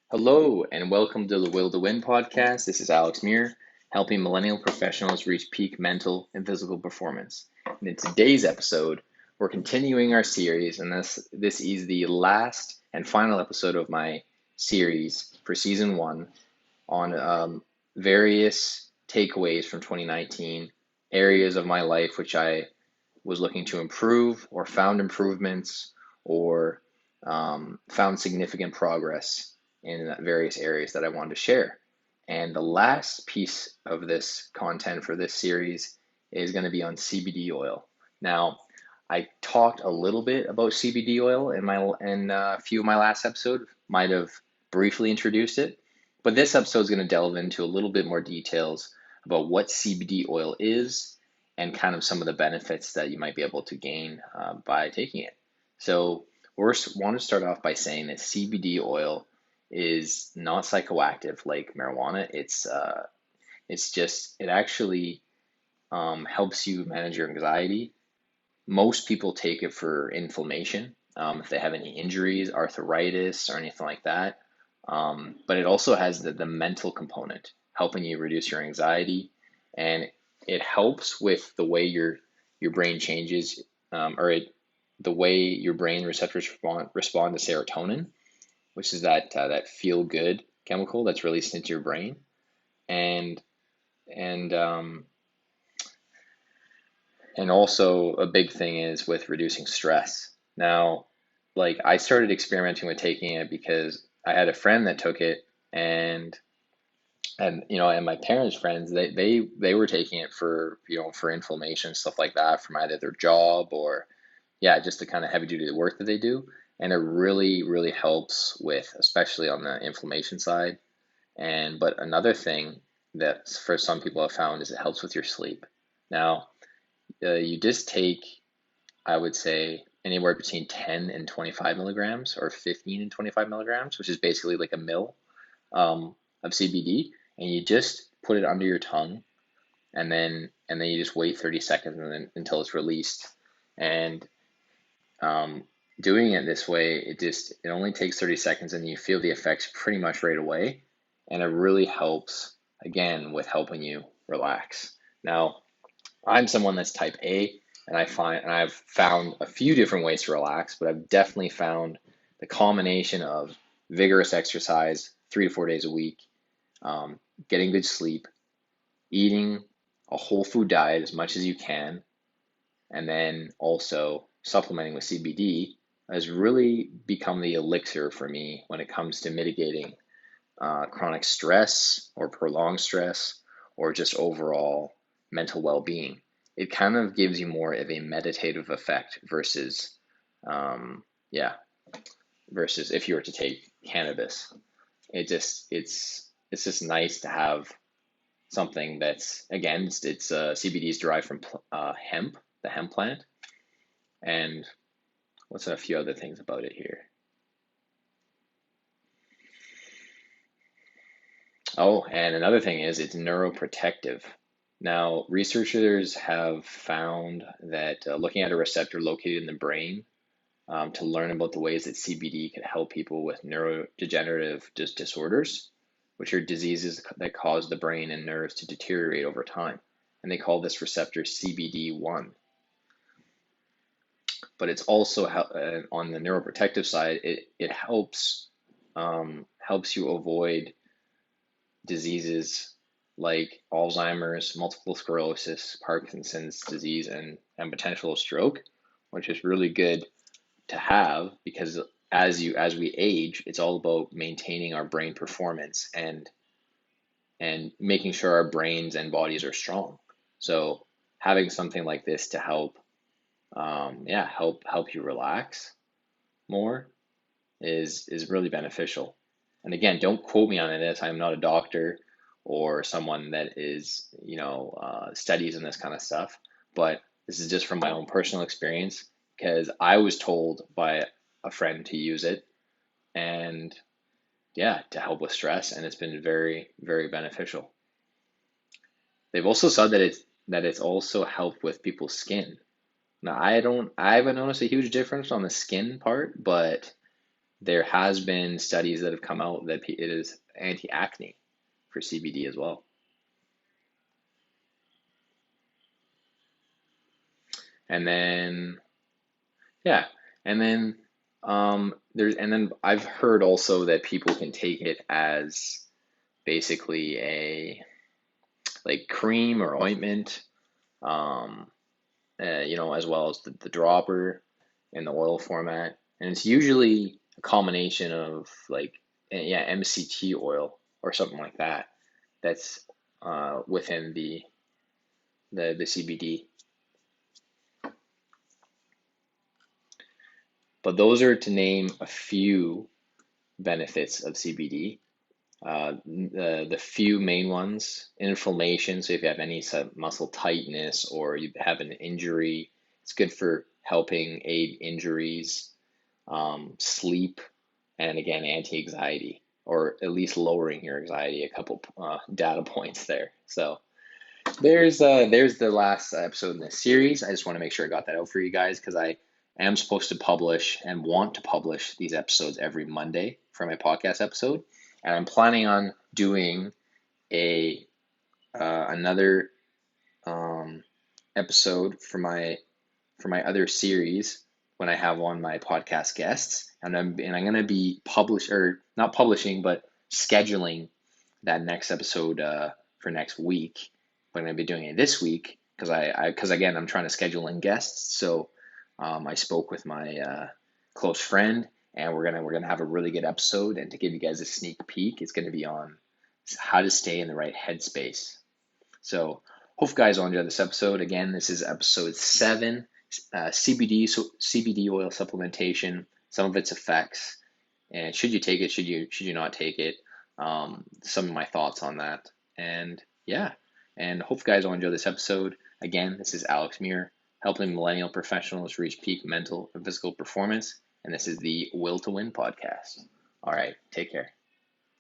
Hello and welcome to the Will to Win podcast. This is Alex Muir, helping millennial professionals reach peak mental and physical performance. And in today's episode, we're continuing our series, and this is the last and final episode of my series for season one on various takeaways from 2019, areas of my life which I was looking to improve or found improvements or found significant progress in various areas that I wanted to share. And the last piece of this content for this series is going to be on CBD oil. Now, I talked a little bit about CBD oil in a few of my last episodes, might have briefly introduced it, but this episode is going to delve into a little bit more details about what CBD oil is and kind of some of the benefits that you might be able to gain by taking it. So, we want to start off by saying that CBD oil is not psychoactive like marijuana. It actually helps you manage your anxiety. Most people take it for inflammation, if they have any injuries, arthritis, or anything like that. But it also has the mental component, helping you reduce your anxiety, and it helps with the way your brain changes, the way your brain receptors respond to serotonin, which is that feel good chemical that's released into your brain, and and um, and also a big thing is with reducing stress. Now, like I started experimenting with taking it because I had a friend that took it, and my parents' friends, they were taking it for for inflammation, stuff like that, from either their job or yeah, just the kind of heavy duty work that they do. And it really helps with, especially on the inflammation side. But another thing that for some people I've found is it helps with your sleep. Now, you just take, I would say, anywhere between 10 and 25 milligrams, or 15 and 25 milligrams, which is basically like a mill of CBD, and you just put it under your tongue, and then you just wait 30 seconds until it's released. And um, doing it this way, it only takes 30 seconds, and you feel the effects pretty much right away, and it really helps again with helping you relax. Now, I'm someone that's type A, and I've found a few different ways to relax, but I've definitely found the combination of vigorous exercise 3 to 4 days a week, getting good sleep, eating a whole food diet as much as you can, and then also supplementing with CBD has really become the elixir for me when it comes to mitigating chronic stress or prolonged stress or just overall mental well-being. It kind of gives you more of a meditative effect um, yeah, versus if you were to take cannabis. It's just nice to have something that's again it's CBD is derived from hemp, the hemp plant, and what's a few other things about it here? Oh, and another thing is it's neuroprotective. Now, researchers have found that looking at a receptor located in the brain to learn about the ways that CBD can help people with neurodegenerative disorders, which are diseases that cause the brain and nerves to deteriorate over time. And they call this receptor CBD1. But it's also on the neuroprotective side, it helps you avoid diseases like Alzheimer's, multiple sclerosis, Parkinson's disease, and potential stroke, which is really good to have because as we age, it's all about maintaining our brain performance and making sure our brains and bodies are strong. So having something like this to help you relax more is really beneficial. And again, don't quote me on this. I'm not a doctor or someone that is, studies in this kind of stuff, but this is just from my own personal experience because I was told by a friend to use it and yeah, to help with stress, and it's been very beneficial. They've also said that it's also helped with people's skin. Now, I haven't noticed a huge difference on the skin part, but there has been studies that have come out that it is anti-acne for CBD as well. And then yeah, and then I've heard also that people can take it as basically a like cream or ointment, um, as well as the dropper in the oil format. And it's usually a combination of like, yeah, MCT oil or something like that. That's within the CBD. But those are to name a few benefits of CBD. The few main ones: inflammation. So if you have any sort of muscle tightness or you have an injury, it's good for helping aid injuries, sleep, and again, anti-anxiety, or at least lowering your anxiety. A couple data points there. So there's the last episode in this series. I just want to make sure I got that out for you guys because I am supposed to publish and want to publish these episodes every Monday for my podcast episode, and I'm planning on doing a another episode for my other series when I have on my podcast guests, and I'm gonna be publish or not publishing, but scheduling that next episode for next week. But I'm gonna be doing it this week because again I'm trying to schedule in guests. So I spoke with my close friend, and we're gonna have a really good episode. And to give you guys a sneak peek, it's gonna be on how to stay in the right headspace. So hope you guys will enjoy this episode. Again, this is episode 7, CBD oil supplementation, some of its effects, and should you take it, should you not take it, some of my thoughts on that. And yeah, and hope you guys will enjoy this episode. Again, this is Alex Muir, helping millennial professionals reach peak mental and physical performance, and this is the Will to Win podcast. All right, take care.